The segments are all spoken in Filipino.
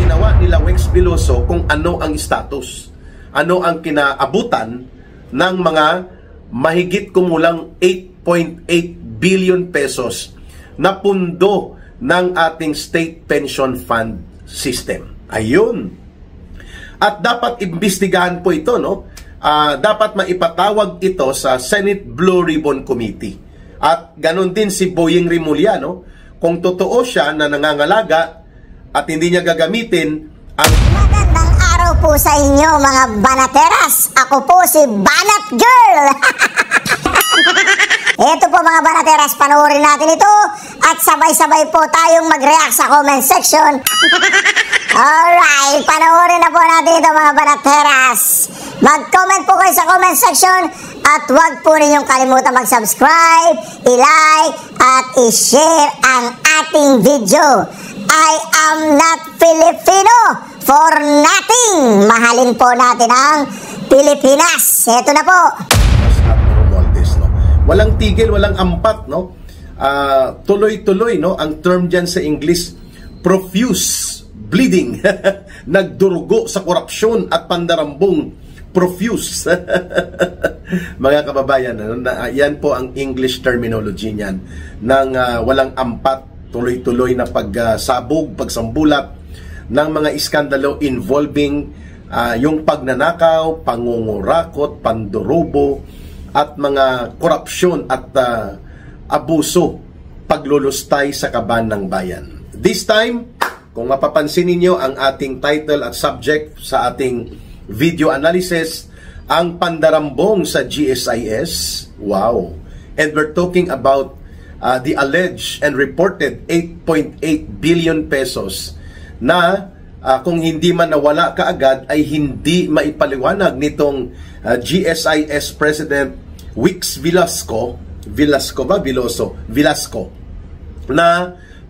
ginawa nila Wex Veloso kung ano ang status, ano ang kinaabutan ng mga mahigit kumulang 8.8 billion pesos na pundo ng ating state pension fund system. Ayun. At dapat imbestigahan po ito, no? Dapat maipatawag ito sa Senate Blue Ribbon Committee. At ganun din si Boying Rimulya, no? Kung totoo siya na nangangalaga at hindi niya gagamitin ang... Magandang araw po sa inyo mga banateras. Ako po si Banat Girl. Ito po mga banateras, panoorin natin ito at sabay-sabay po tayong mag-react sa comment section. Alright, panoorin na po natin ito mga banateras. Mag-comment po kayo sa comment section at huwag po ninyong kalimutan mag-subscribe, i-like at i-share ang ating video. I am not Filipino for nothing. Mahalin po natin ang Pilipinas. Ito na po. Walang tigil, walang ampat, no? Tuloy-tuloy, no? Ang term dyan sa English, profuse bleeding. Nagdurugo sa korupsyon at pandarambong profuse. Mga kababayan, ano? Yan po ang English terminology niyan. Nang walang ampat, tuloy-tuloy na pagsabog, pagsambulat ng mga iskandalo involving yung pagnanakaw, pangungurakot, pandurubo, at mga korupsyon at abuso, paglulustay sa kaban ng bayan. This time, kung mapapansin ninyo ang ating title at subject sa ating video analysis, ang pandarambong sa GSIS. Wow! And we're talking about the alleged and reported 8.8 billion pesos na kung hindi man nawala kaagad ay hindi maipaliwanag nitong GSIS President Wex Velasco na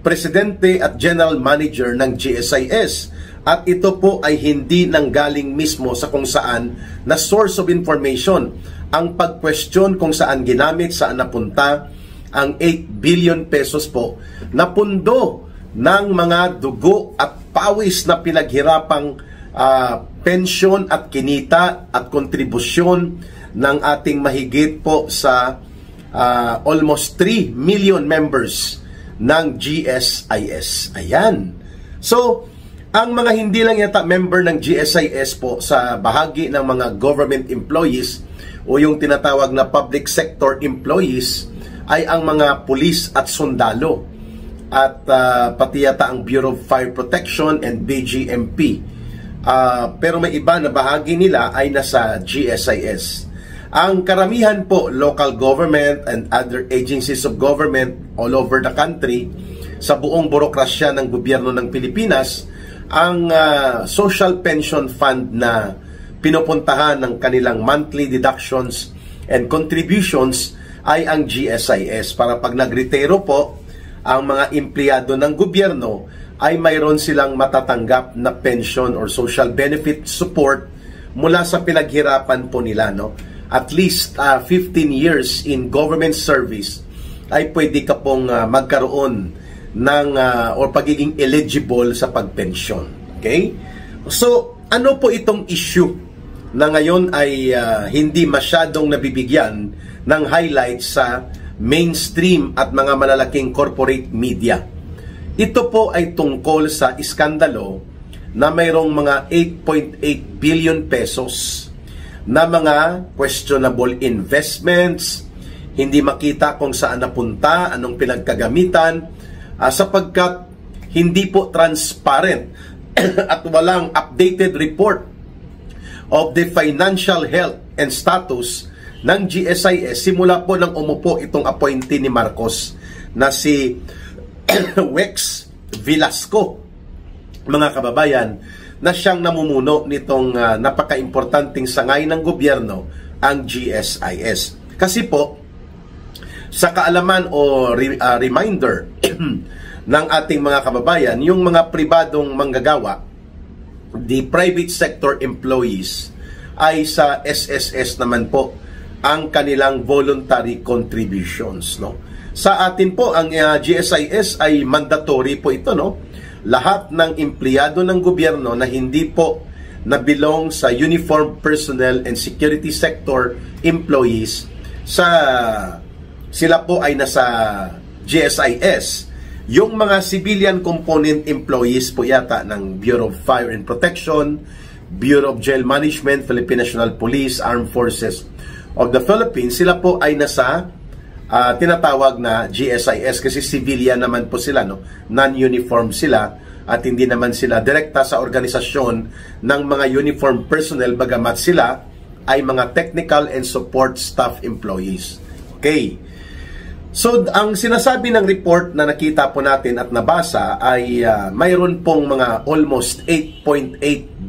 Presidente at General Manager ng GSIS. At ito po ay hindi nanggaling mismo sa kung saan na source of information ang pag-question kung saan ginamit, saan napunta ang 8 billion pesos po na pundo ng mga dugo at pawis na pinaghirapang pensyon at kinita at kontribusyon ng ating mahigit po sa almost 3 million members ng GSIS. Ayan. So, ang mga hindi lang yata member ng GSIS po sa bahagi ng mga government employees o yung tinatawag na public sector employees ay ang mga pulis at sundalo at pati yata ang Bureau of Fire Protection and BGMP. Pero may iba na bahagi nila ay nasa GSIS. Ang karamihan po, local government and other agencies of government all over the country, sa buong burokrasya ng gobyerno ng Pilipinas, ang social pension fund na pinupuntahan ng kanilang monthly deductions and contributions ay ang GSIS. Para pag nagretiro po, ang mga empleyado ng gobyerno ay mayroon silang matatanggap na pension or social benefit support mula sa pinaghirapan po nila, no? At least 15 years in government service ay pwede ka pong magkaroon ng or pagiging eligible sa pagpensyon. Okay? So, ano po itong issue na ngayon ay hindi masyadong nabibigyan ng highlights sa mainstream at mga malalaking corporate media? Ito po ay tungkol sa iskandalo na mayroong mga 8.8 billion pesos na mga questionable investments, hindi makita kung saan napunta, anong pinagkagamitan, sapagkat hindi po transparent at walang updated report of the financial health and status ng GSIS simula po nang umupo itong appointee ni Marcos na si Wex Velasco, mga kababayan, na siyang namumuno nitong napaka-importanting sangay ng gobyerno, ang GSIS. Kasi po, sa kaalaman o reminder ng ating mga kababayan, yung mga pribadong manggagawa, the private sector employees, ay sa SSS naman po ang kanilang voluntary contributions, no? Sa atin po, ang GSIS ay mandatory po ito, no? lahat ng empleyado ng gobyerno na hindi po na belong sa uniformed personnel and security sector employees, sila po ay nasa GSIS. Yung mga civilian component employees po yata ng Bureau of Fire and Protection, Bureau of Jail Management, Philippine National Police, Armed Forces of the Philippines, sila po ay nasa tinatawag na GSIS kasi civilian naman po sila, no? Non-uniform sila at hindi naman sila direkta sa organisasyon ng mga uniform personnel, bagamat sila ay mga technical and support staff employees. Okay. So, ang sinasabi ng report na nakita po natin at nabasa ay mayroon pong mga almost 8.8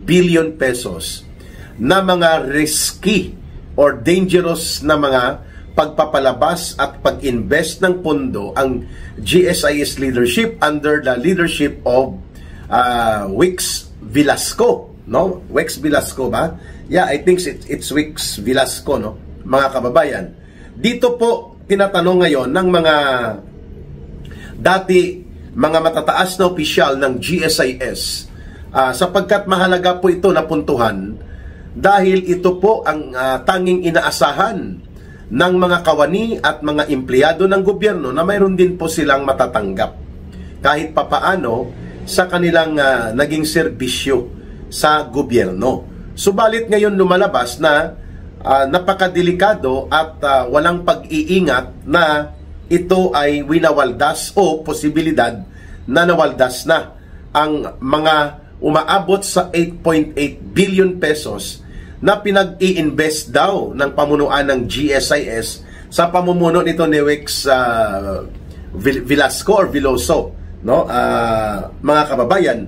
billion pesos na mga risky or dangerous na mga pagpapalabas at pag-invest ng pondo ang GSIS leadership under the leadership of Wix Velasco, no? Wix Velasco ba? Yeah, I think it's Wix Velasco, no? Mga kababayan. Dito po tinatanong ngayon ng mga mga matataas na opisyal ng GSIS sapagkat mahalaga po ito na puntuhan dahil ito po ang tanging inaasahan ng mga kawani at mga empleyado ng gobyerno na mayroon din po silang matatanggap kahit papaano sa kanilang naging serbisyo sa gobyerno. Subalit ngayon lumalabas na napakadelikado at walang pag-iingat na ito ay winawaldas o posibilidad na nawaldas na ang mga umaabot sa 8.8 billion pesos na pinag-i-invest daw ng pamunuan ng GSIS sa pamumuno nito ni Wix Velasco or Veloso, no? Mga kababayan,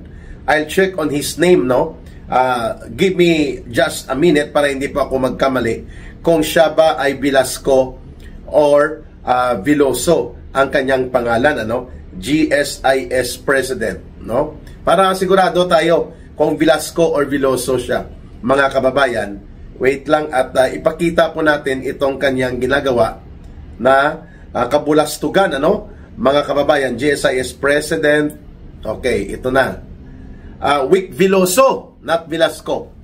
I'll check on his name, no? Give me just a minute para hindi pa ako magkamali kung siya ba ay Velasco or Veloso ang kanyang pangalan, ano? GSIS President, no? Para sigurado tayo kung Velasco or Veloso siya. Mga kababayan, wait lang at ipakita po natin itong kanyang ginagawa na kabulastugan, ano? Mga kababayan, GSIS President. Okay, ito na. Wix Veloso, not Velasco.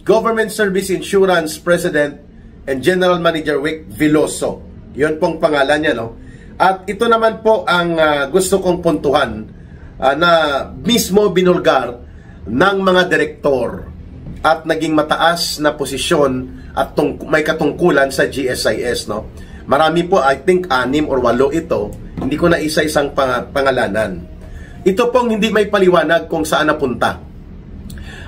Government Service Insurance President and General Manager Wix Veloso. Yun pong pangalan niya, no? At ito naman po ang gusto kong puntuhan na mismo binulgar ng mga direktor at naging mataas na posisyon at may katungkulan sa GSIS, no? Marami po, I think 6 or 8 ito. Hindi ko na isa-isang pangalanan. Ito pong hindi may paliwanag kung saan napunta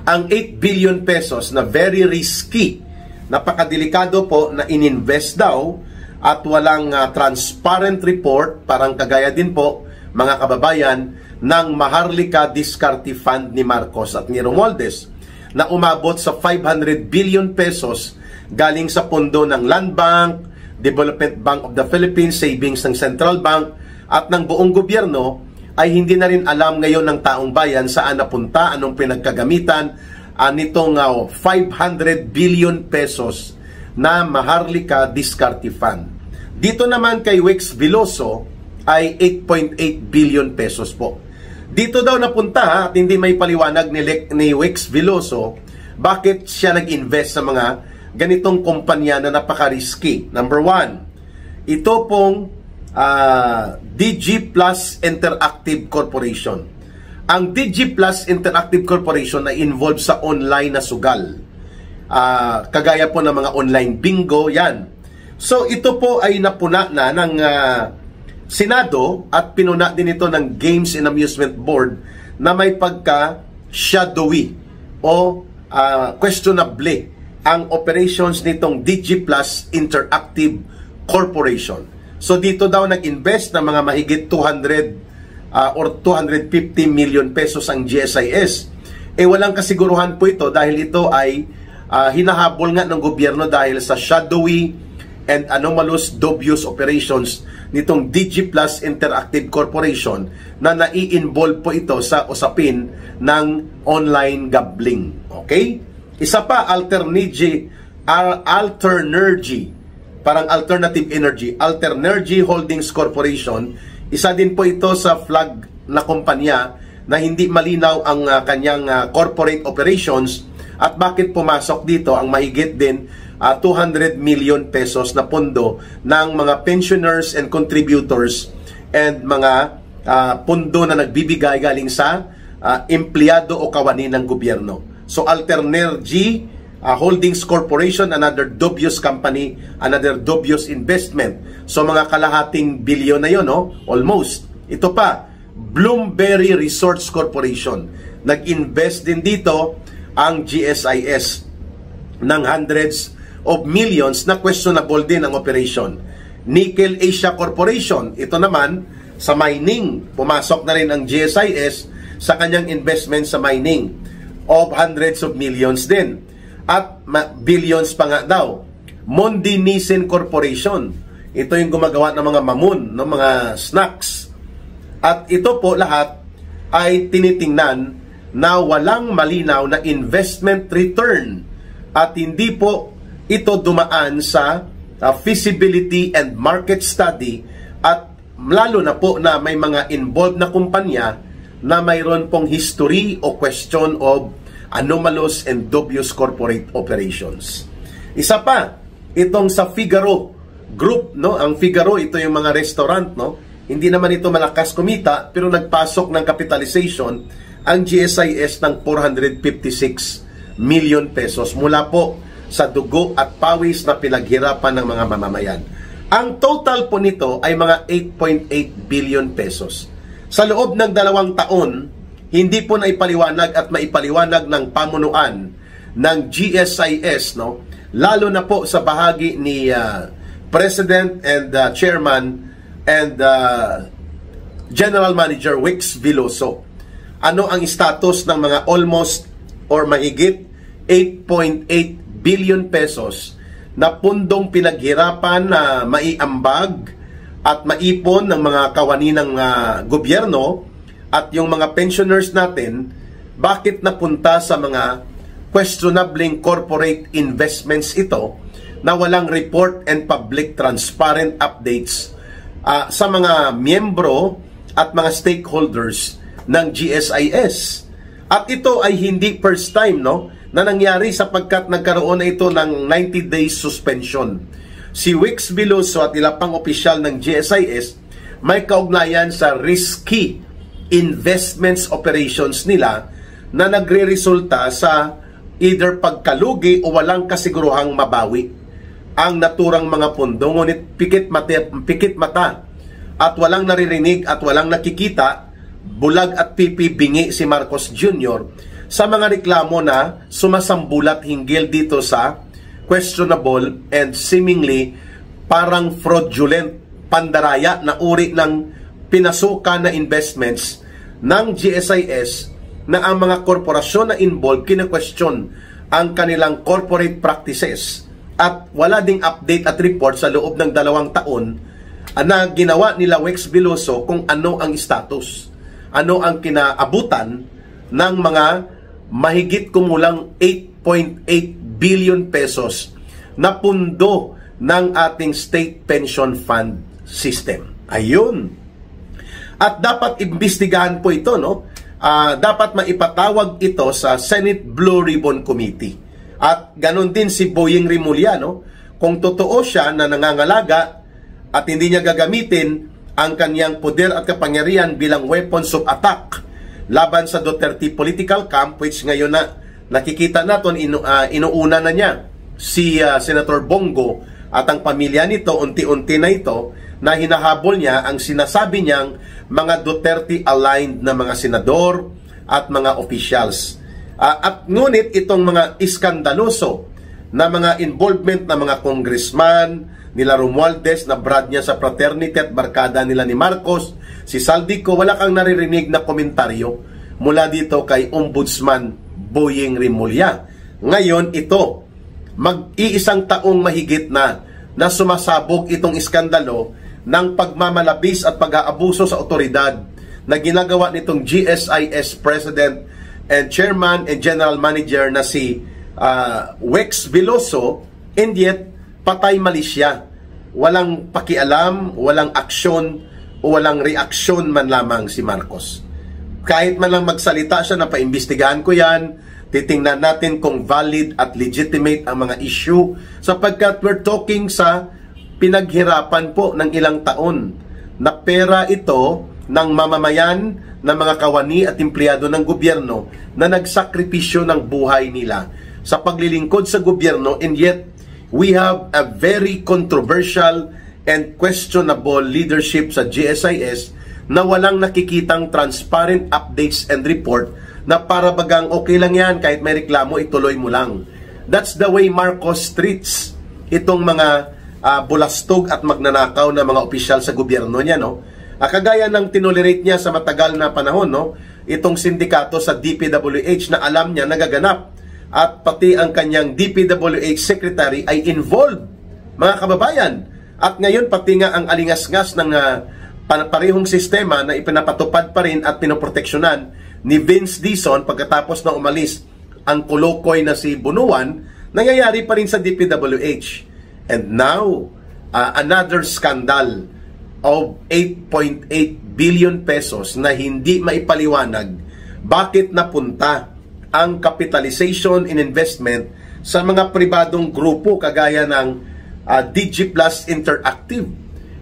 ang 8 billion pesos na very risky, napakadelikado po na ininvest daw at walang transparent report, parang kagaya din po mga kababayan ng Maharlika Diskarte Fund ni Marcos at ni Romualdez na umabot sa 500 billion pesos galing sa pondo ng Land Bank, Development Bank of the Philippines, Savings ng Central Bank at ng buong gobyerno, ay hindi na rin alam ngayon ng taong bayan saan napunta, anong pinagkagamitan nitong 500 billion pesos na Maharlika Diskarte Fund. Dito naman kay Wix Veloso ay 8.8 billion pesos po. Dito daw napunta at hindi may paliwanag ni Wix Veloso bakit siya nag-invest sa mga ganitong kumpanya na napaka-risky. Number 1, ito pong DG Plus Interactive Corporation. Ang DG Plus Interactive Corporation ay involved sa online na sugal. Kagaya po ng mga online bingo, yan. So ito po ay napuna na ng Senado at pinuna din ito ng Games and Amusement Board na may pagka-shadowy o questionable ang operations nitong DG Plus Interactive Corporation. So dito daw nag-invest ng mga mahigit 200 or 250 million pesos ang GSIS. Walang kasiguruhan po ito dahil ito ay hinahabol nga ng gobyerno dahil sa shadowy and anomalous dubious operations nitong DG Plus Interactive Corporation na nai-involve po ito sa usapin ng online gambling. Okay? Isa pa, Alternergy, parang Alternative Energy, Alternergy Holdings Corporation. Isa din po ito sa flag na kumpanya na hindi malinaw ang kanyang corporate operations at bakit pumasok dito ang mahigit din 200 million pesos na pondo ng mga pensioners and contributors and mga pondo na nagbibigay galing sa empleyado o kawani ng gobyerno. So Alternergy Holdings Corporation, another dubious company, another dubious investment. So mga kalahating bilyon na yun, no? Almost. Ito pa, Bloomberry Resorts Corporation. Nag-invest din dito ang GSIS ng hundreds of millions na questionable din ang operation. Nickel Asia Corporation, ito naman sa mining. Pumasok na rin ang GSIS sa kanyang investment sa mining of hundreds of millions din. At billions pa nga daw. Mondi Nissin Corporation, ito yung gumagawa ng mga mamun, no, mga snacks. At ito po lahat ay tinitingnan na walang malinaw na investment return at hindi po ito dumaan sa feasibility and market study at lalo na po na may mga involved na kumpanya na mayroon pong history o question of anomalous and dubious corporate operations. Isa pa, itong sa Figaro Group, no? Ang Figaro, ito yung mga restaurant, no? Hindi naman ito malakas kumita, pero nagpasok ng capitalization ang GSIS ng 456 million pesos mula po sa dugo at pawis na pinaghirapan ng mga mamamayan. Ang total po nito ay mga 8.8 billion pesos. Sa loob ng 2 taon, hindi po na ipaliwanag at maipaliwanag ng pamunuan ng GSIS, no? Lalo na po sa bahagi ni President and Chairman and General Manager Wix Veloso. Ano ang status ng mga almost or mahigit 8.8 billion pesos na pundong pinaghirapan na maiambag at maipon ng mga kawani ng gobyerno at yung mga pensioners natin, bakit napunta sa mga questionable corporate investments ito na walang report and public transparent updates sa mga miyembro at mga stakeholders ng GSIS. At ito ay hindi first time, no, na nangyari sapagkat nagkaroon na ito ng 90 days suspension. Si Wix Veloso at ilang pang opisyal ng GSIS may kaugnayan sa risky investments operations nila na nagre-resulta sa either pagkalugi o walang kasiguruhang mabawi ang naturang mga pondo, ngunit pikit mata at walang naririnig at walang nakikita, bulag at pipibingi si Marcos Jr. sa mga reklamo na sumasambulat hinggil dito sa questionable and seemingly parang fraudulent pandaraya na uri ng pinasukan na investments ng GSIS na ang mga korporasyon na involved kina-question ang kanilang corporate practices at wala ding update at report sa loob ng 2 taon na ginawa nila Wix Veloso kung ano ang status, ano ang kinaabutan ng mga mahigit kumulang 8.8 billion pesos na pundo ng ating state pension fund system. Ayun. At dapat imbestigahan po ito, no? Dapat maipatawag ito sa Senate Blue Ribbon Committee. At ganon din si Boying Rimulya, no? Kung totoo siya na nangangalaga at hindi niya gagamitin ang kanyang poder at kapangyarihan bilang weapons of attack laban sa Duterte political camp, which ngayon na nakikita natin inuuna na niya si Senator Bongo at ang pamilya nito, unti-unti na ito na hinahabol niya ang sinasabi niyang mga Duterte-aligned na mga senador at mga officials. At ngunit itong mga iskandaloso na mga involvement ng mga congressman, nila Romualdez na brad niya sa fraternity at barkada nila ni Marcos, si Saldico, wala kang naririnig na komentaryo mula dito kay Ombudsman Boying Rimulya. Ngayon ito, mag-iisang taong mahigit na sumasabog itong iskandalo ng pagmamalabis at pag-aabuso sa otoridad na ginagawa nitong GSIS President and Chairman and General Manager na si Wix Veloso, and yet patay mali siya. Walang pakialam, walang aksyon o walang reaksyon man lamang si Marcos. kahit man lang magsalita siya na paimbestigahan ko yan, titingnan natin kung valid at legitimate ang mga issue, sapagkat we're talking sa pinaghirapan po ng ilang taon na pera ito ng mamamayan, ng mga kawani at empleyado ng gobyerno na nagsakripisyo ng buhay nila sa paglilingkod sa gobyerno, and yet we have a very controversial and questionable leadership sa GSIS na walang nakikitang transparent updates and report na para bagang okay lang yan, kahit may reklamo, ituloy mo lang. That's the way Marcos treats itong mga bulastog at magnanakaw na mga opisyal sa gobyerno niya, no? Kagaya ng tinolerate niya sa matagal na panahon, no? Itong sindikato sa DPWH na alam niya nagaganap, at pati ang kanyang DPWH secretary ay involved, mga kababayan. At ngayon pati nga ang alingas-ngas ng parehong sistema na ipinapatupad pa rin at pinoproteksyonan ni Vince Dizon pagkatapos na umalis ang kolokoy na si Bunuan, nangyayari pa rin sa DPWH. And now, another scandal of 8.8 billion pesos na hindi maipaliwanag bakit napunta ang capitalization in investment sa mga pribadong grupo kagaya ng DigiPlus Interactive,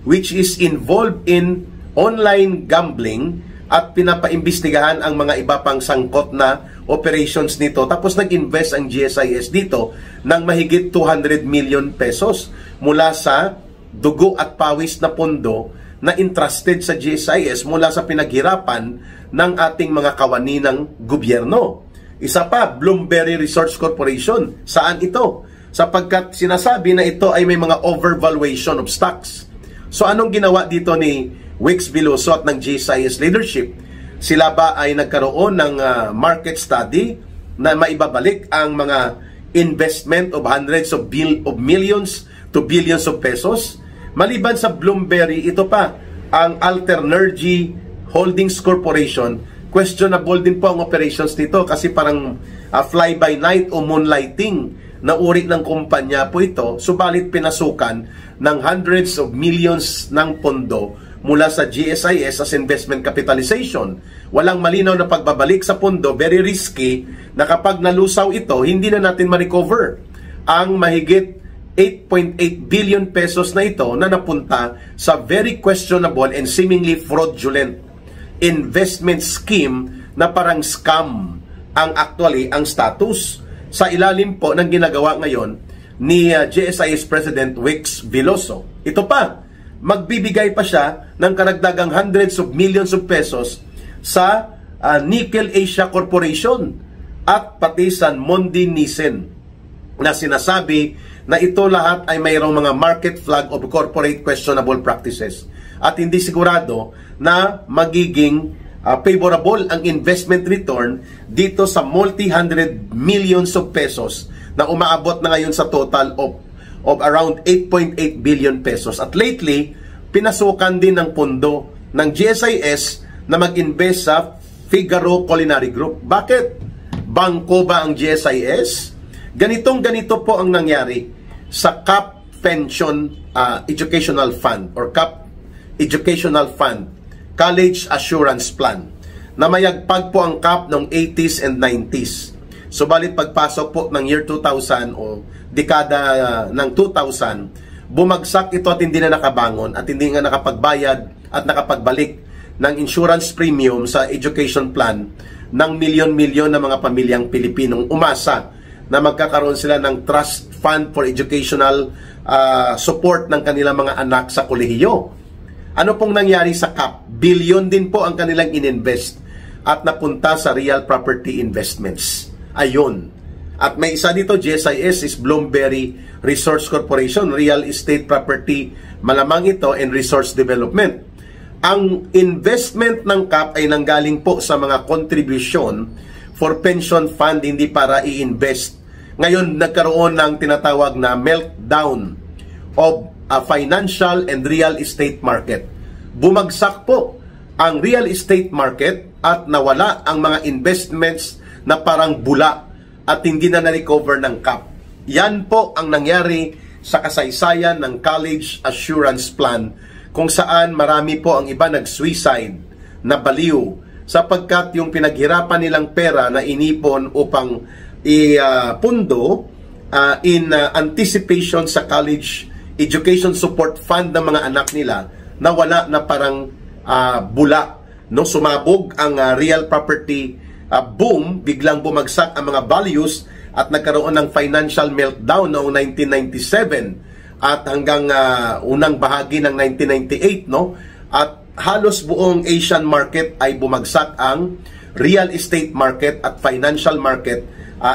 which is involved in online gambling, at pinapaimbestigahan ang mga iba pang sangkot na operations nito. Tapos nag-invest ang GSIS dito ng mahigit 200 million pesos mula sa dugo at pawis na pondo na entrusted sa GSIS mula sa pinaghirapan ng ating mga kawani ng gobyerno. Isa pa, Bloomberry Resource Corporation. Saan ito? Sapagkat sinasabi na ito ay may mga overvaluation of stocks. So anong ginawa dito ni Wix Veloso at ng GSIS leadership? Sila ba ay nagkaroon ng market study na maibabalik ang mga investment of hundreds of millions to billions of pesos? Maliban sa Bloomberry, ito pa, ang Alternergy Holdings Corporation, questionable din po ang operations nito kasi parang fly-by-night o moonlighting na uri ng kumpanya po ito, subalit pinasukan ng hundreds of millions ng pondo mula sa GSIS as investment capitalization. Walang malinaw na pagbabalik sa pondo, very risky na kapag nalusaw ito, hindi na natin ma-recover ang mahigit 8.8 billion pesos na ito na napunta sa very questionable and seemingly fraudulent investment scheme na parang scam ang actually ang status sa ilalim po ng ginagawa ngayon ni GSIS President Wix Veloso. Ito pa, magbibigay pa siya ng karagdagang hundreds of millions of pesos sa Nickel Asia Corporation at pati sa Mondi Nissen na sinasabi na ito lahat ay mayroong mga market flag of corporate questionable practices at hindi sigurado na magiging favorable ang investment return dito sa multi-hundred millions of pesos na umaabot na ngayon sa total of around 8.8 billion pesos. At lately, pinasukan din ng pondo ng GSIS na mag-invest sa Figaro Culinary Group. Bakit? Bangko ba ang GSIS? Ganito po ang nangyari sa CAP Pension Educational Fund or CAP Educational Fund College Assurance Plan na mayagpag po ang CAP noong 80s and 90s. Subalit pagpasok po ng year 2000 o dekada ng 2000, bumagsak ito at hindi na nakabangon at hindi nga nakapagbayad at nakapagbalik ng insurance premium sa education plan ng milyon-milyon na mga pamilyang Pilipinong umasa na magkakaroon sila ng trust fund for educational support ng kanilang mga anak sa kolehiyo. Ano pong nangyari sa CAP? Bilyon din po ang kanilang ininvest at napunta sa real property investments. Ayun. At may isa dito, GSIS is Bloomberry Resource Corporation, Real Estate Property, malamang ito, and Resource Development. Ang investment ng CAP ay nanggaling po sa mga contribution for pension fund, hindi para i-invest. Ngayon, nagkaroon ng tinatawag na meltdown of a financial and real estate market. Bumagsak po ang real estate market at nawala ang mga investments na parang bula at hindi na na-recover ng CAP. Yan po ang nangyari sa kasaysayan ng College Assurance Plan kung saan marami po ang iba nag-suicide na baliw sapagkat yung pinaghirapan nilang pera na inipon upang ipundo in anticipation sa college education support fund ng mga anak nila, na wala na parang bula, no? Sumabog ang real property boom, biglang bumagsak ang mga values at nagkaroon ng financial meltdown noong 1997 at hanggang unang bahagi ng 1998, no? At halos buong Asian market ay bumagsak, ang real estate market at financial market,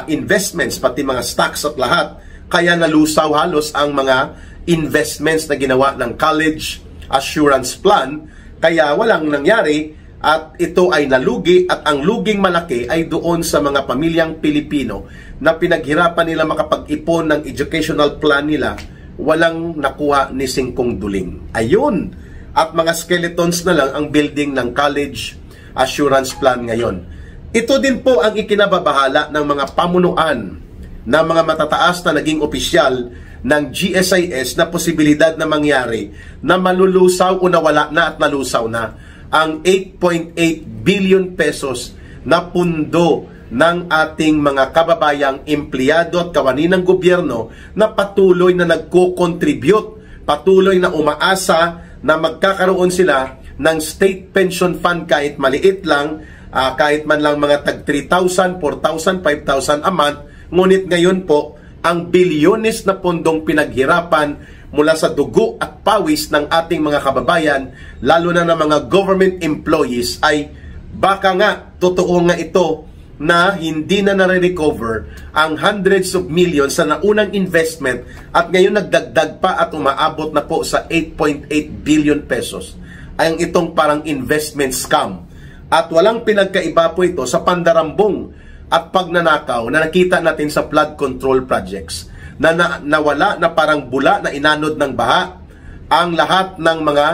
investments, pati mga stocks at lahat. Kaya nalusaw halos ang mga investments na ginawa ng college assurance plan. Kaya walang nangyari at ito ay nalugi, at ang luging malaki ay doon sa mga pamilyang Pilipino na pinaghirapan nila makapag-ipon ng educational plan nila, walang nakuha ni singkong duling. Ayun! At mga skeletons na lang ang building ng college assurance plan ngayon. Ito din po ang ikinababahala ng mga pamunuan na mga matataas na naging opisyal ng GSIS na posibilidad na mangyari na malulusaw o nawala na at nalusaw na ang 8.8 billion pesos na pundo ng ating mga kababayang empleyado at kawani ng gobyerno na patuloy na nagko-contribute, patuloy na umaasa na magkakaroon sila ng state pension fund kahit maliit lang, kahit man lang mga tag 3,000, 4,000, 5,000 a month. Ngunit ngayon po, ang bilyones na pondong pinaghirapan mula sa dugo at pawis ng ating mga kababayan, lalo na ng mga government employees, ay baka nga, totoo nga ito, na hindi na nare-recover ang hundreds of millions sa naunang investment at ngayon nagdagdag pa at umaabot na po sa 8.8 billion pesos. Ay itong parang investment scam. At walang pinagkaiba po ito sa pandarambong at pagnanakaw na nakita natin sa flood control projects na nawala na parang bula na inanod ng baha ang lahat ng mga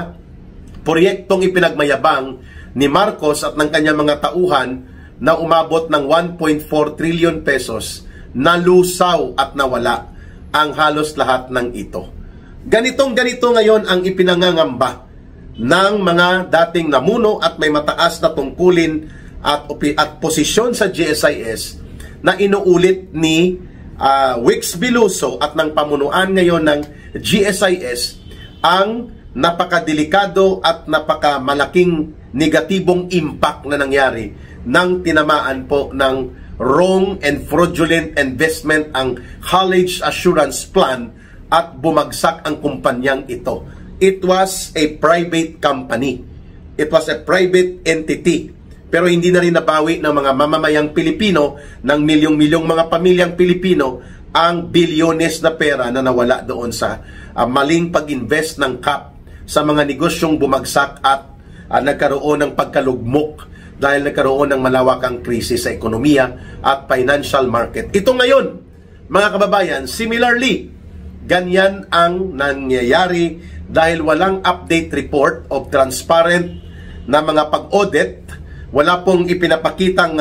proyektong ipinagmayabang ni Marcos at ng kanyang mga tauhan na umabot ng 1.4 trillion pesos, nalusaw at nawala ang halos lahat ng ito. Ganito ngayon ang ipinangangamba ng mga dating namuno at may mataas na tungkulin at posisyon sa GSIS na inuulit ni Wix Biloso at ng pamunuan ngayon ng GSIS ang napakadelikado at napakamalaking negatibong impact na nangyari nang tinamaan po ng wrong and fraudulent investment ang college assurance plan at bumagsak ang kumpanyang ito. It was a private company. It was a private entity. Pero hindi na rin nabawi ng mga mamamayang Pilipino, ng milyong-milyong mga pamilyang Pilipino, ang bilyones na pera na nawala doon sa maling pag-invest ng CAP sa mga negosyong bumagsak at nagkaroon ng pagkalugmok dahil nagkaroon ng malawakang krisis sa ekonomiya at financial market. Ito ngayon, mga kababayan, similarly, ganyan ang nangyayari dahil walang update report of transparent na mga pag-audit, wala pong ipinapakitang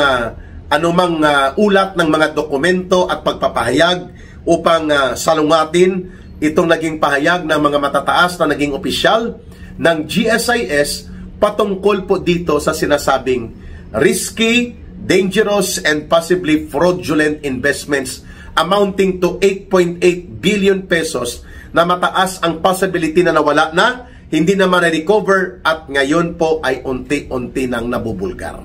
anumang ulat ng mga dokumento at pagpapahayag upang salungatin itong naging pahayag ng mga matataas na naging opisyal ng GSIS patungkol po dito sa sinasabing risky, dangerous, and possibly fraudulent investments amounting to 8.8 billion pesos na mataas ang possibility na nawala na, hindi na ma-recover at ngayon po ay unti-unti nang nabubulgar.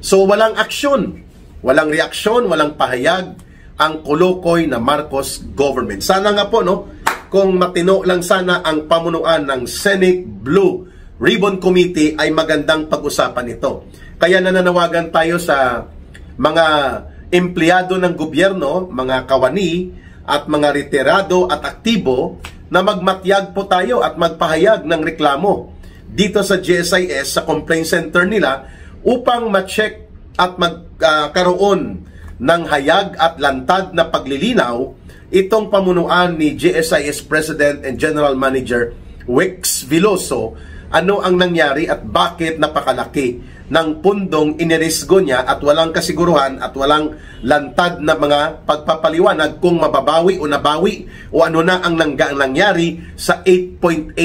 So walang aksyon, walang reaksyon, walang pahayag ang kulukoy na Marcos government. Sana nga po, no, kung matino lang sana ang pamunuan ng Senate Blue Ribbon Committee ay magandang pag-usapan ito. Kaya nananawagan tayo sa mga empleyado ng gobyerno, mga kawani at mga retirado at aktibo na magmatyag po tayo at magpahayag ng reklamo dito sa GSIS sa complaint center nila upang ma-check at magkaroon ng hayag at lantad na paglilinaw itong pamunuan ni GSIS President and General Manager Wix Biloso. Ano ang nangyari at bakit napakalaki ng pundong inirisgo niya at walang kasiguruhan at walang lantad na mga pagpapaliwanag kung mababawi o nabawi o ano na ang nangyari sa 8.8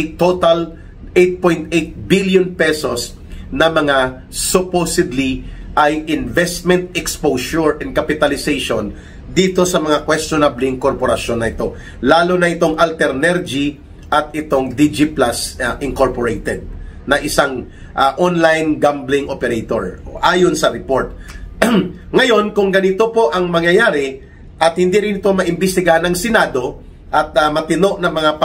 billion pesos na mga supposedly ay investment exposure and capitalization dito sa mga questionabling korporasyon na ito. Lalo na itong Alternergy at itong DG Plus Incorporated na isang online gambling operator ayon sa report. Ngayon, kung ganito po ang mangyayari at hindi rin ito maimbestigahan ng Senado at matino na mga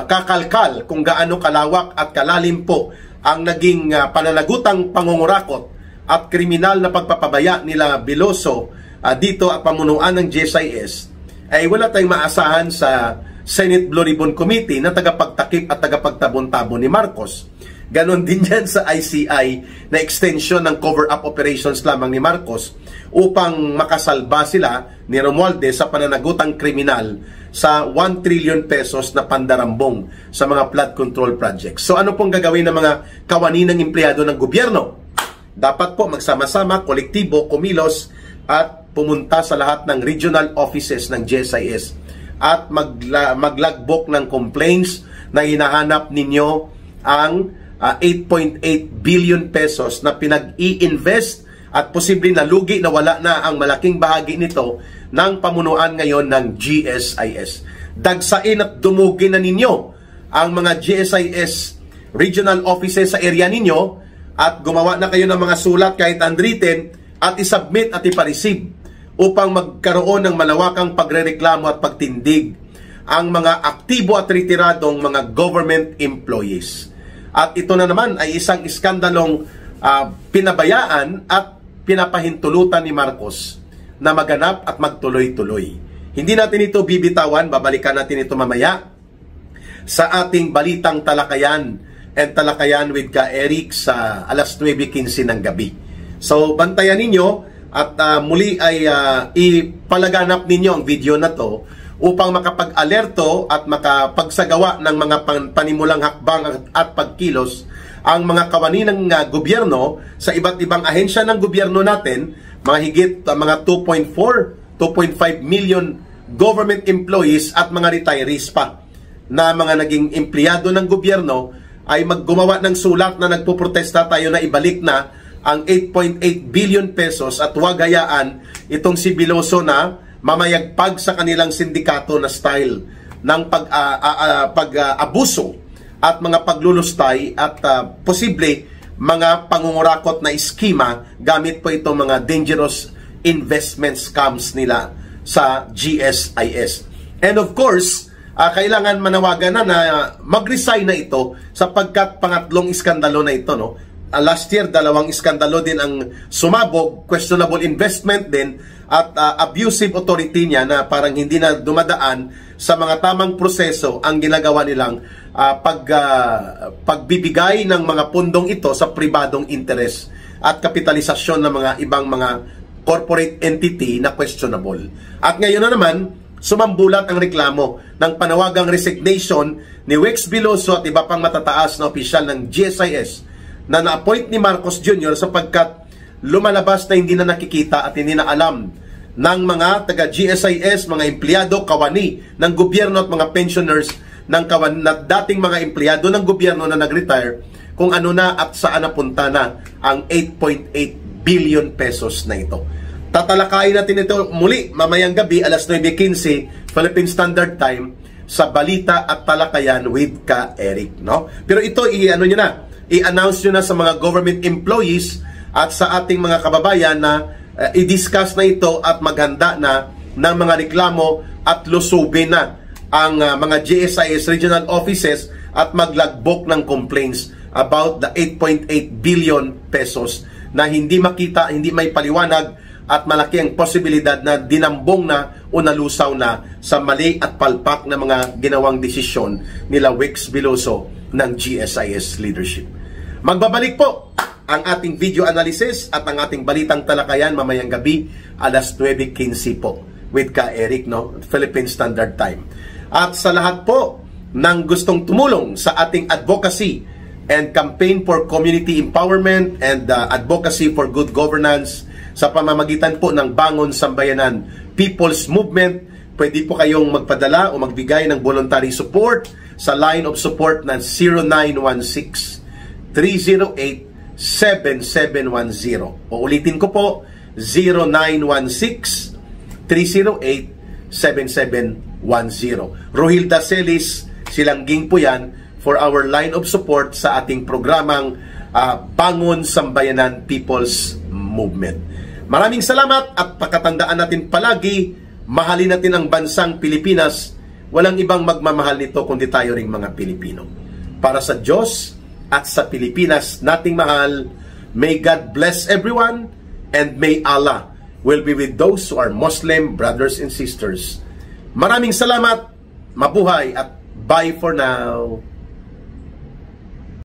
kakalkal kung gaano kalawak at kalalim po ang naging pananagutang pangungurakot at kriminal na pagpapabaya nila Veloso dito at pamunuan ng GSIS, ay wala tayong maasahan sa Senate Blue Ribbon Committee na tagapagtakip at tagapagtabon-tabon ni Marcos. Ganon din yan sa ICI na extension ng cover-up operations lamang ni Marcos upang makasalba sila ni Romualdez sa pananagutang kriminal sa 1 trillion pesos na pandarambong sa mga flood control projects. So ano pong gagawin ng mga kawani ng empleyado ng gobyerno? Dapat po magsama-sama, kolektibo, kumilos at pumunta sa lahat ng regional offices ng GSIS at maglagbok ng complaints na hinahanap ninyo ang 8.8 billion pesos na pinag-i-invest at posibleng nalugi na wala na ang malaking bahagi nito ng pamunuan ngayon ng GSIS. Dagsain at dumugin na ninyo ang mga GSIS regional offices sa area ninyo at gumawa na kayo ng mga sulat kahit unwritten at isubmit at ipareceive upang magkaroon ng malawakang pagrereklamo at pagtindig ang mga aktibo at retiradong mga government employees. At ito na naman ay isang iskandalong pinabayaan at pinapahintulutan ni Marcos na maganap at magtuloy-tuloy. Hindi natin ito bibitawan, babalikan natin ito mamaya sa ating balitang talakayan and talakayan with Ka Eric sa alas 9:15 ng gabi. So bantayan ninyo at muli ay ipalaganap ninyo ang video na to upang makapag-alerto at makapagsagawa ng mga panimulang hakbang at pagkilos ang mga kawani ng gobyerno sa iba't ibang ahensya ng gobyerno natin, mga higit mga 2.5 million government employees at mga retirees pa na mga naging empleyado ng gobyerno ay maggumawa ng sulat na nagpoprotesta tayo na ibalik na ang 8.8 billion pesos at huwag hayaan itong si Veloso na mamayagpag sa kanilang sindikato na style ng pag-abuso at mga paglulustay at posible mga pangungurakot na eskema gamit po itong mga dangerous investment scams nila sa GSIS. And of course, kailangan manawagan na mag-resign na ito sapagkat pangatlong iskandalo na ito, no? Last year, 2 iskandalo din ang sumabog, questionable investment din, at abusive authority niya na parang hindi na dumadaan sa mga tamang proseso ang ginagawa nilang pagbibigay ng mga pundong ito sa pribadong interest at kapitalisasyon ng mga ibang mga corporate entity na questionable. At ngayon na naman, sumambulat ang reklamo ng panawagang resignation ni Wex Veloso at iba pang matataas na opisyal ng GSIS na na-appoint ni Marcos Jr. sapagkat lumalabas na hindi na nakikita at hindi na alam ng mga taga-GSIS, mga empleyado, kawani ng gobyerno at mga pensioners ng dating mga empleyado ng gobyerno na nag-retire kung ano na at saan napunta na ang 8.8 billion pesos na ito. Tatalakayin natin ito muli mamayang gabi alas 9:15 Philippine Standard Time sa Balita at Talakayan with Ka Eric, no? Pero ito i-announce nyo na sa mga government employees at sa ating mga kababayan na i-discuss na ito at maghanda na ng mga reklamo at lusubin na ang mga GSIS regional offices at maglagbok ng complaints about the 8.8 billion pesos na hindi makita, hindi may paliwanag at malaki ang posibilidad na dinambong na o nalusaw na sa mali at palpak na mga ginawang desisyon nila Wex Veloso ng GSIS leadership. Magbabalik po ang ating video analysis at ang ating balitang talakayan mamayang gabi alas 9:15 po with Ka Eric, no? Philippine Standard Time. At sa lahat po ng gustong tumulong sa ating advocacy and campaign for community empowerment and advocacy for good governance sa pamamagitan po ng Bangon Sambayanan People's Movement, pwede po kayong magpadala o magbigay ng voluntary support sa line of support na 0916-308 0916-308-7710. Uulitin ko po, 0916-308-7710. Rohilda Celis, Silangging po yan, for our line of support sa ating programang Bangon Sambayanan People's Movement. Maraming salamat at pakatandaan natin palagi, mahalin natin ang bansang Pilipinas. Walang ibang magmamahal nito kundi tayo ring mga Pilipino. Para sa Diyos at sa Pilipinas nating mahal, may God bless everyone and may Allah will be with those who are Muslim brothers and sisters. Maraming salamat, mabuhay at bye for now.